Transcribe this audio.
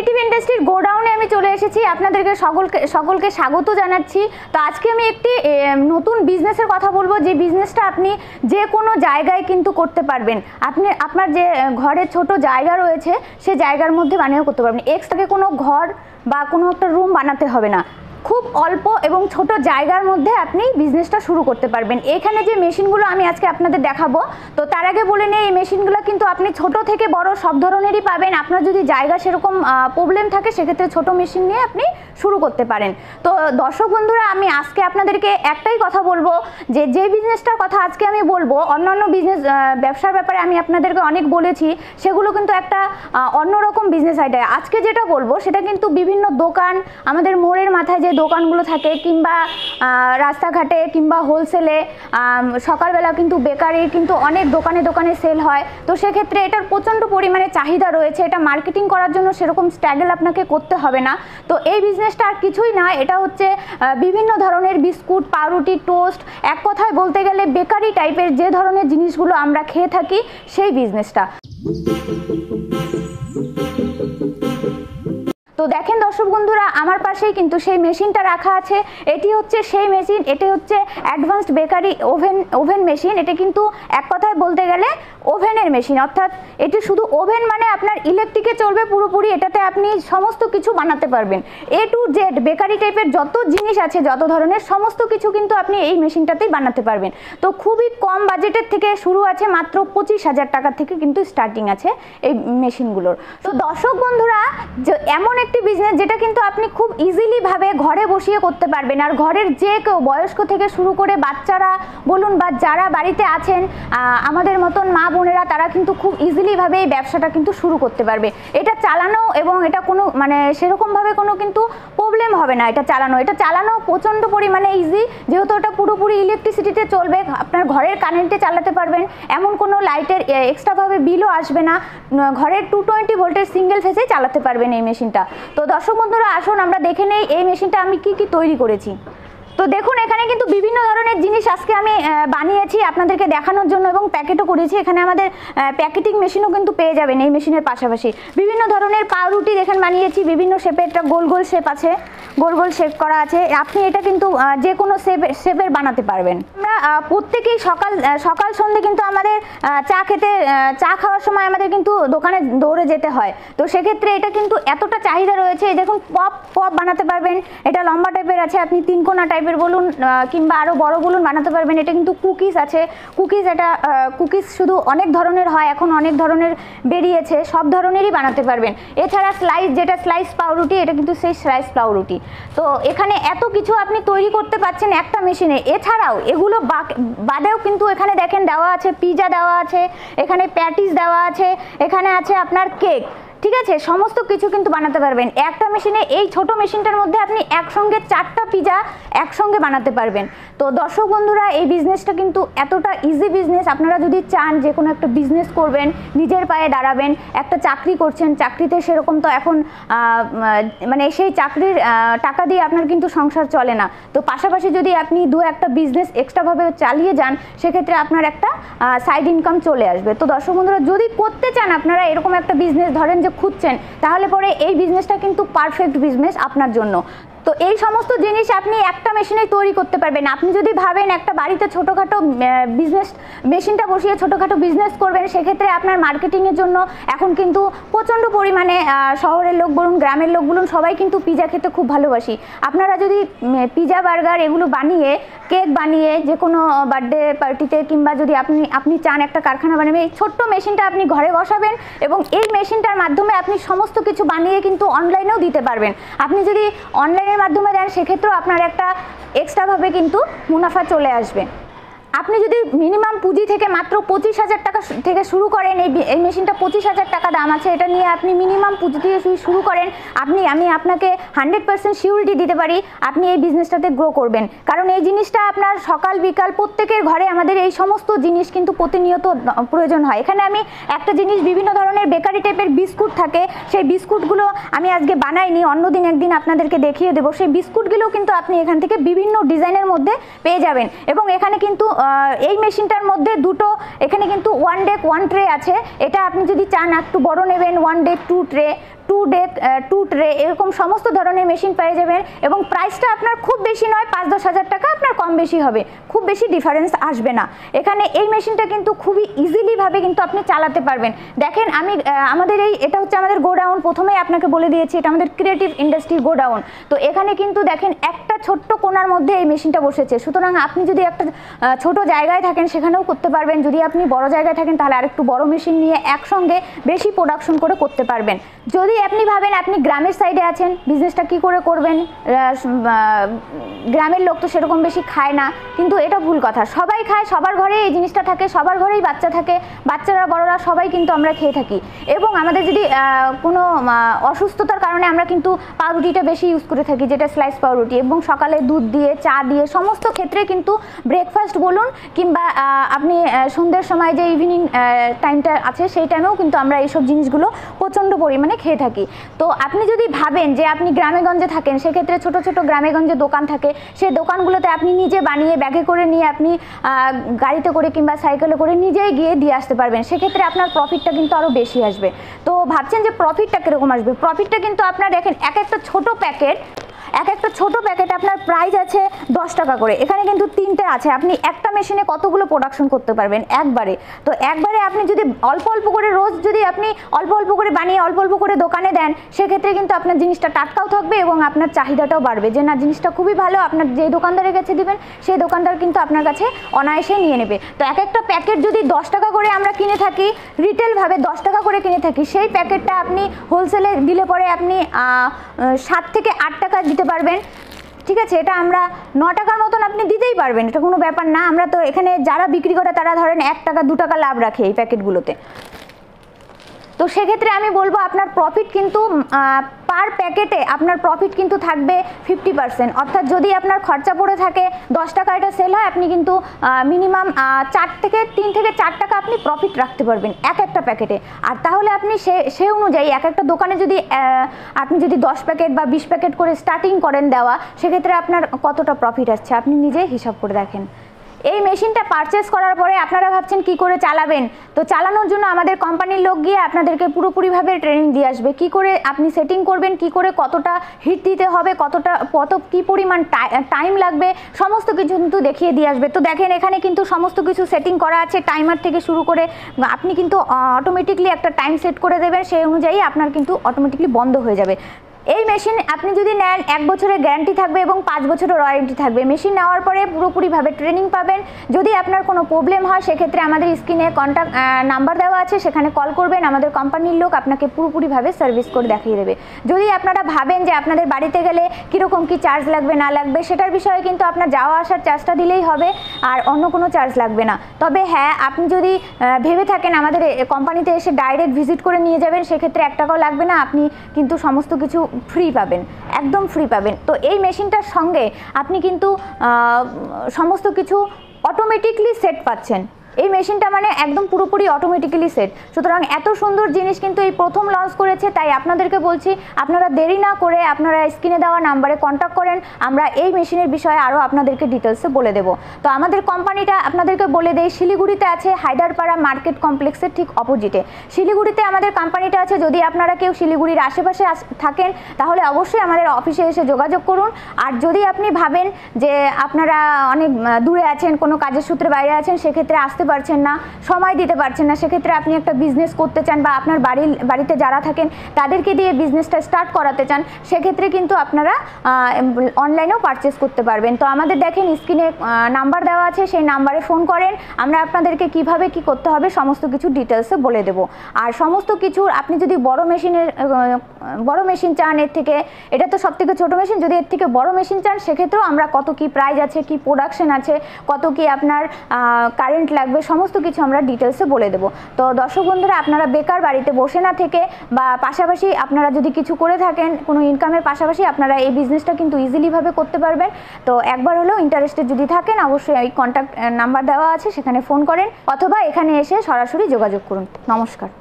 Creative ইন্ডাস্ট্রির গোডাউনে আমি চলে এসেছি, আপনাদেরকে সকলকে স্বাগত জানাচ্ছি। তো আজকে আমি একটি নতুন বিজনেসের কথা বলবো, যে বিজনেসটা আপনি যে কোনো জায়গায় কিন্তু করতে পারবেন। আপনি আপনার যে ঘরে ছোট জায়গা রয়েছে সে জায়গার মধ্যে বানিয়েও করতে পারবেন। এক্সট্রাকে কোনো ঘর বা কোনো একটা রুম বানাতে হবে না, খুব অল্প এবং ছোট জায়গার মধ্যে আপনি বিজনেসটা শুরু করতে পারবেন। এখানে যে মেশিনগুলো আমি আজকে আপনাদের দেখাবো, তো তার আগে বলে নিই এই মেশিনগুলো কিন্তু আপনি ছোট থেকে বড় সব ধরনেরই পাবেন। আপনার যদি জায়গা সেরকম প্রবলেম থাকে সেক্ষেত্রে ছোট মেশিন নিয়ে আপনি শুরু করতে পারেন। তো দর্শক বন্ধুরা, আমি আজকে আপনাদেরকে একটাই কথা বলবো, যে বিজনেসটার কথা আজকে আমি বলবো, অন্যান্য ব্যবসার ব্যাপারে আমি আপনাদেরকে অনেক বলেছি, সেগুলো কিন্তু একটা অন্যরকম বিজনেস আইডিয়া। আজকে যেটা বলবো সেটা কিন্তু বিভিন্ন দোকান, আমাদের মোড়ের মাথায় যে দোকানগুলো থাকে কিংবা রাস্তাঘাটে কিংবা হোলসেলে, সকালবেলা কিন্তু বেকারি কিন্তু অনেক দোকানে সেল হয়। তো সেক্ষেত্রে এটার প্রচণ্ড পরিমাণে চাহিদা রয়েছে। এটা মার্কেটিং করার জন্য সেরকম স্ট্রাগল আপনাকে করতে হবে না। তো এই বিজনেসটা আর কিছুই নয়, এটা হচ্ছে বিভিন্ন ধরনের বিস্কুট, পাউরুটি, টোস্ট, এক কথায় বলতে গেলে বেকারি টাইপের যে ধরনের জিনিসগুলো আমরা খেয়ে থাকি সেই বিজনেসটা। তো দেখেন দর্শক বন্ধুরা, আমার পাশেই কিন্তু সেই মেশিনটা রাখা আছে। এটি হচ্ছে সেই মেশিন, এটি হচ্ছে অ্যাডভান্সড বেকারি ওভেন মেশিন। এটা কিন্তু এক কথায় বলতে গেলে ওভেনের মেশিন, অর্থাৎ এটি শুধু ওভেন মানে আপনার ইলেকট্রিকে চলবে পুরোপুরি। এটাতে আপনি সমস্ত কিছু বানাতে পারবেন, A to Z বেকারি টাইপের যত জিনিস আছে, যত ধরনের সমস্ত কিছু কিন্তু আপনি এই মেশিনটাতেই বানাতে পারবেন। তো খুবই কম বাজেটের থেকে শুরু আছে, মাত্র 25,000 টাকা থেকে কিন্তু স্টার্টিং আছে এই মেশিনগুলোর। তো দর্শক বন্ধুরা, এমন একটি বিজনেস যেটা কিন্তু আপনি খুব ইজিলি ভাবে ঘরে বসিয়ে করতে পারবেন। আর ঘরের যে কেউ, বয়স্ক থেকে শুরু করে বাচ্চারা বলুন বা যারা বাড়িতে আছেন আমাদের মতন মা বোনেরা, তারা কিন্তু খুব ইজিলি ভাবে এই ব্যবসাটা কিন্তু শুরু করতে পারবে। এটা চালানো এবং এটা কোনো মানে সেরকম ভাবে কোনো কিন্তু প্রবলেম হবে না। এটা চালানো প্রচণ্ড পরিমাণে ইজি, যেহেতু এটা পুরোপুরি ইলেকট্রিসিটিতে চলবে। আপনার ঘরের কারেন্টে চালাতে পারবেন, এমন কোনো লাইটের এক্সট্রাভাবে বিলও আসবে না। ঘরের 220 ভোল্টের সিঙ্গেল ফেসেই চালাতে পারবেন এই মেশিনটা। তো দর্শক বন্ধুরা, আসুন আমরা দেখে নেই এই মেশিনটা আমি কি তৈরি করেছি। তো দেখুন, এখানে কিন্তু বিভিন্ন ধরনের জিনিস আজকে আমি বানিয়েছি আপনাদেরকে দেখানোর জন্য এবং প্যাকেটও করেছি। এখানে আমাদের প্যাকেটিং মেশিনও কিন্তু পেয়ে যাবেন এই মেশিনের পাশাপাশি। বিভিন্ন ধরনের পাউরুটি দেখেন বানিয়েছি, বিভিন্ন শেপের। একটা গোল শেপ আছে, গোল শেপ করা আছে। আপনি এটা কিন্তু যে কোনো শেপের বানাতে পারবেন। আমরা প্রত্যেকেই সকাল সন্ধ্যে কিন্তু আমাদের চা খাওয়ার সময় আমাদের কিন্তু দোকানে দৌড়ে যেতে হয়। তো সেক্ষেত্রে এটা কিন্তু এতটা চাহিদা রয়েছে। দেখুন, পপ বানাতে পারবেন। এটা লম্বা টাইপের আছে, আপনি 3 কোনা টাইপের বলুন কিংবা আরো বড় বলুন বানাতে পারবেন। এটা কিন্তু কুকিজ আছে, কুকিজ শুধু অনেক ধরনের হয়, এখন অনেক ধরনের বেরিয়েছে, সব ধরনেরই বানাতে পারবেন। এছাড়া স্লাইস পাউরুটি, এটা কিন্তু সেই স্লাইস পাউরুটি। তো এখানে এত কিছু আপনি তৈরি করতে পারছেন একটা মেশিনে। এছাড়াও এগুলো বাদেও কিন্তু এখানে দেখেন দেওয়া আছে পিজা, দেওয়া আছে এখানে প্যাটিস, দেওয়া আছে এখানে আছে আপনার কেক। ঠিক আছে, সমস্ত কিছু কিন্তু বানাতে পারবেন একটা মেশিনে। এই ছোট মেশিনটার মধ্যে আপনি একসঙ্গে 4টা পিজা একসঙ্গে বানাতে পারবেন। তো দর্শক বন্ধুরা, এই বিজনেসটা কিন্তু এতটা ইজি বিজনেস। আপনারা যদি চান যে কোনো একটা বিজনেস করবেন, নিজের পায়ে দাঁড়াবেন, একটা চাকরি করছেন, চাকরিতে সেরকম তো এখন মানে সেই চাকরির টাকা দিয়ে আপনার কিন্তু সংসার চলে না। তো পাশাপাশি যদি আপনি একটা বিজনেস এক্সট্রাভাবে চালিয়ে যান, সেক্ষেত্রে আপনার একটা সাইড ইনকাম চলে আসবে। তো দর্শক বন্ধুরা, যদি করতে চান আপনারা এরকম একটা বিজনেস, ধরেন যে খুঁজছেন, তাহলে পরে এই বিজনেসটা কিন্তু পারফেক্ট বিজনেস আপনার জন্য। তো এই সমস্ত জিনিস আপনি একটা মেশিনে তৈরি করতে পারবেন। আপনি যদি ভাবেন একটা বাড়িতে ছোটোখাটো বিজনেস মেশিনটা বসিয়ে ছোটোখাটো বিজনেস করবেন, সেক্ষেত্রে আপনার মার্কেটিংয়ের জন্য এখন কিন্তু প্রচণ্ড পরিমাণে শহরের লোক বলুন, গ্রামের লোক বলুন, সবাই কিন্তু পিজা খেতে খুব ভালোবাসি। আপনারা যদি পিজা, বার্গার এগুলো বানিয়ে, কেক বানিয়ে যে কোনো বার্থডে পার্টিতে কিংবা যদি আপনি চান একটা কারখানা বানাবেন, এই ছোট্ট মেশিনটা আপনি ঘরে বসাবেন এবং এই মেশিনটার মাধ্যমে আপনি সমস্ত কিছু বানিয়ে কিন্তু অনলাইনেও দিতে পারবেন। আপনি যদি অনলাইনের মাধ্যমে দেন, সেক্ষেত্রেও আপনার একটা এক্সট্রাভাবে কিন্তু মুনাফা চলে আসবে। আপনি যদি মিনিমাম পুঁজি থেকে মাত্র 25,000 টাকা থেকে শুরু করেন, এই মেশিনটা 25,000 টাকা দাম আছে, এটা নিয়ে আপনি মিনিমাম পুঁজি দিয়ে শুরু করেন, আমি আপনাকে 100% সিউরিটি দিতে পারি আপনি এই বিজনেসটাতে গ্রো করবেন। কারণ এই জিনিসটা আপনার সকাল বিকাল প্রত্যেকের ঘরে আমাদের এই সমস্ত জিনিস কিন্তু প্রতিনিয়ত প্রয়োজন হয়। এখানে আমি একটা জিনিস, বিভিন্ন ধরনের বেকারি টাইপের বিস্কুট থাকে, সেই বিস্কুটগুলো আমি আজকে বানাইনি, অন্যদিন একদিন আপনাদেরকে দেখিয়ে দেবো। সেই বিস্কুটগুলো কিন্তু আপনি এখান থেকে বিভিন্ন ডিজাইনের মধ্যে পেয়ে যাবেন। এবং এখানে কিন্তু এই মেশিনটার মধ্যে দুটো, এখানে কিন্তু 1 ডেক 1 ট্রে আছে। এটা আপনি যদি চান একটু বড় নেবেন, 1 ডেক 2 ট্রে টু ট্রে এরকম সমস্ত ধরনের মেশিন পেয়ে যাবেন এবং প্রাইসটা আপনার খুব বেশি নয়, 5-10 হাজার টাকা আপনার কম বেশি হবে, খুব বেশি ডিফারেন্স আসবে না। এখানে এই মেশিনটা কিন্তু খুবই ইজিলিভাবে কিন্তু আপনি চালাতে পারবেন। দেখেন আমি আমাদের এটা হচ্ছে আমাদের গোডাউন, প্রথমেই আপনাকে বলে দিয়েছি এটা আমাদের ক্রিয়েটিভ ইন্ডাস্ট্রি গোডাউন। তো এখানে কিন্তু দেখেন একটা ছোট্ট কোণার মধ্যে এই মেশিনটা বসেছে, সুতরাং আপনি যদি একটা ছোট জায়গায় থাকেন সেখানেও করতে পারবেন, যদি আপনি বড় জায়গায় থাকেন তাহলে আরেকটু বড় মেশিন নিয়ে একসঙ্গে বেশি প্রোডাকশন করে করতে পারবেন। যদি আপনি ভাবেন আপনি গ্রামের সাইডে আছেন, বিজনেসটা কি করে করবেন, গ্রামের লোক তো সেরকম বেশি খায় না, কিন্তু এটা ভুল কথা, সবাই খায়, সবার ঘরে এই জিনিসটা থাকে, সবার ঘরেই বাচ্চা থাকে, বাচ্চারা বড়রা সবাই কিন্তু আমরা খেয়ে থাকি। এবং আমাদের যদি কোনো অসুস্থতার কারণে আমরা কিন্তু পাউরুটিটা বেশি ইউজ করে থাকি, যেটা স্লাইস পাউরুটি, এবং সকালে দুধ দিয়ে চা দিয়ে সমস্ত ক্ষেত্রে কিন্তু ব্রেকফাস্ট বলুন কিংবা আপনি সন্ধ্যের সময় যে ইভিনিং টাইমটা আছে সেই টাইমেও কিন্তু আমরা এইসব জিনিসগুলো প্রচণ্ড পরিমাণে খেয়ে থাকি। তো আপনি যদি ভাবেন যে আপনি গ্রামেগঞ্জে থাকেন, সেক্ষেত্রে ছোট ছোট গ্রামেগঞ্জে দোকান থাকে, সেই দোকানগুলোতে আপনি নিজে বানিয়ে ব্যাগে করে নিয়ে আপনি গাড়িতে করে কিংবা সাইকেলে করে নিজেই গিয়ে দিয়ে আসতে পারবেন, সেক্ষেত্রে আপনার প্রফিটটা কিন্তু আরও বেশি আসবে। তো ভাবছেন যে প্রফিটটা কীরকম আসবে? প্রফিটটা কিন্তু আপনার দেখেন এক একটা ছোট প্যাকেট আপনার প্রাইস আছে 10 টাকা করে। এখানে কিন্তু 3টে আছে, আপনি একটা মেশিনে কতগুলো প্রোডাকশন করতে পারবেন একবারে। তো একবারে আপনি যদি অল্প অল্প করে রোজ যদি আপনি অল্প অল্প করে বানিয়ে অল্প অল্প করে দোকানে দেন, সেক্ষেত্রে কিন্তু আপনার জিনিসটা টাটকাও থাকবে এবং আপনার চাহিদাটাও বাড়বে, যে না জিনিসটা খুবই ভালো, আপনার যেই দোকানদারের কাছে দিবেন সেই দোকানদার কিন্তু আপনার কাছে অনায়াসে নিয়ে নেবে। তো এক একটা প্যাকেট যদি 10 টাকা করে আমরা কিনে থাকি, রিটেলভাবে 10 টাকা করে কিনে থাকি, সেই প্যাকেটটা আপনি হোলসেলে দিলে পরে আপনি 7 থেকে 8 টাকা দিতে পারবেন। ঠিক আছে, এটা আমরা 9 টাকার মতন আপনি দিতেই পারবেন, এটা কোনো ব্যাপার না। আমরা তো এখানে যারা বিক্রি করে তারা ধরেন 1 টাকা 2 টাকা লাভ রাখে এই প্যাকেটগুলোতে। তো সেক্ষেত্রে আমি বলবো আপনার প্রফিট কিন্তু পার প্যাকেটে আপনার প্রফিট কিন্তু থাকবে 50%, অর্থাৎ যদি আপনার খরচা পড়ে থাকে 10 টাকা এটা সেল হয়, আপনি কিন্তু মিনিমাম 3 থেকে 4 টাকা আপনি প্রফিট রাখতে পারবেন এক একটা প্যাকেটে। আর তাহলে আপনি সে অনুযায়ী এক একটা দোকানে যদি আপনি যদি 10 প্যাকেট বা 20 প্যাকেট করে স্টার্টিং করেন দেওয়া, সেক্ষেত্রে আপনার কতটা প্রফিট আসছে আপনি নিজেই হিসাব করে দেখেন। এই মেশিনটা পারচেস করার পরে আপনারা ভাবছেন কি করে চালাবেন, তো চালানোর জন্য আমাদের কোম্পানির লোক গিয়ে আপনাদেরকে পুরোপুরিভাবে ট্রেনিং দিয়ে আসবে, কি করে আপনি সেটিং করবেন, কি করে কতটা হিট দিতে হবে, কি পরিমাণ টাইম লাগবে, সমস্ত কিছু কিন্তু দেখিয়ে দিয়ে আসবে। তো দেখেন এখানে কিন্তু সমস্ত কিছু সেটিং করা আছে, টাইমার থেকে শুরু করে আপনি কিন্তু অটোমেটিকলি একটা টাইম সেট করে দেবেন, সেই অনুযায়ী আপনার কিন্তু অটোমেটিকলি বন্ধ হয়ে যাবে। এই মেশিন আপনি যদি নেন 1 বছরের গ্যারান্টি থাকবে এবং 5 বছরের ওয়ারেন্টি থাকবে। মেশিন নেওয়ার পরে পুরোপুরিভাবে ট্রেনিং পাবেন। যদি আপনার কোনো প্রবলেম হয় সেক্ষেত্রে আমাদের স্ক্রিনে কন্ট্যাক্ট নাম্বার দেওয়া আছে, সেখানে কল করবেন, আমাদের কোম্পানির লোক আপনাকে পুরোপুরিভাবে সার্ভিস করে দেখিয়ে দেবে। যদি আপনারা ভাবেন যে আপনাদের বাড়িতে গেলে কীরকম কী চার্জ লাগবে না লাগবে, সেটার বিষয়ে কিন্তু আপনার যাওয়া আসার চার্জটা দিলেই হবে, আর অন্য কোনো চার্জ লাগবে না। তবে হ্যাঁ, আপনি যদি ভেবে থাকেন আমাদের কোম্পানিতে এসে ডাইরেক্ট ভিজিট করে নিয়ে যাবেন, সেক্ষেত্রে 1 টাকাও লাগবে না, আপনি কিন্তু সমস্ত কিছু ফ্রি পাবেন, একদম ফ্রি পাবেন। তো এই মেশিনটার সঙ্গে আপনি কিন্তু সমস্ত কিছু অটোমেটিকলি সেট পাচ্ছেন। এই মেশিনটা মানে একদম পুরোপুরি অটোমেটিক্যালি সেট। সুতরাং এত সুন্দর জিনিস কিন্তু এই প্রথম লঞ্চ করেছে, তাই আপনাদেরকে বলছি আপনারা দেরি না করে আপনারা স্ক্রিনে দেওয়া নাম্বারে কন্ট্যাক্ট করেন, আমরা এই মেশিনের বিষয়ে আরও আপনাদেরকে ডিটেলসে বলে দেব। তো আমাদের কোম্পানিটা আপনাদেরকে বলে দেই, শিলিগুড়িতে আছে, হায়দারপাড়া মার্কেট কমপ্লেক্সের ঠিক অপোজিটে শিলিগুড়িতে আমাদের কোম্পানিটা আছে। যদি আপনারা কেউ শিলিগুড়ির আশেপাশে থাকেন তাহলে অবশ্যই আমাদের অফিসে এসে যোগাযোগ করুন। আর যদি আপনি ভাবেন যে আপনারা অনেক দূরে আছেন, কোনো কাজের সূত্রে বাইরে আছেন, সেক্ষেত্রে আসতে পারছেন না, সময় দিতে পারছেন না, সেক্ষেত্রে আপনি একটা বিজনেস করতে চান বা আপনার বাড়িতে যারা থাকেন তাদেরকে দিয়ে বিজনেসটা স্টার্ট করাতে চান, সেক্ষেত্রে কিন্তু আপনারা অনলাইনেও পারচেস করতে পারবেন। তো আমাদের দেখেন স্ক্রিনে নাম্বার দেওয়া আছে, সেই নাম্বারে ফোন করেন, আমরা আপনাদেরকে কিভাবে কি করতে হবে সমস্ত কিছু ডিটেলসে বলে দেব। আর সমস্ত কিছু আপনি যদি বড় মেশিন চান, এর থেকে এটা তো সব থেকে ছোটো মেশিন, যদি এর থেকে বড় মেশিন চান সেক্ষেত্রেও আমরা কত কি প্রাইস আছে, কি প্রোডাকশন আছে, কত কি আপনার কারেন্ট লাগবে, সমস্ত কিছু আমরা ডিটেলসে বলে দেব। তো দর্শক বন্ধুরা, আপনারা বেকার বাড়িতে বসে না থেকে বা পাশাপাশি আপনারা যদি কিছু করে থাকেন, কোনো ইনকামের পাশাপাশি আপনারা এই বিজনেসটা কিন্তু ইজিলিভাবে করতে পারবেন। তো একবার হলেও ইন্টারেস্টেড যদি থাকেন অবশ্যই এই কন্ট্যাক্ট নাম্বার দেওয়া আছে, সেখানে ফোন করেন অথবা এখানে এসে সরাসরি যোগাযোগ করুন। নমস্কার।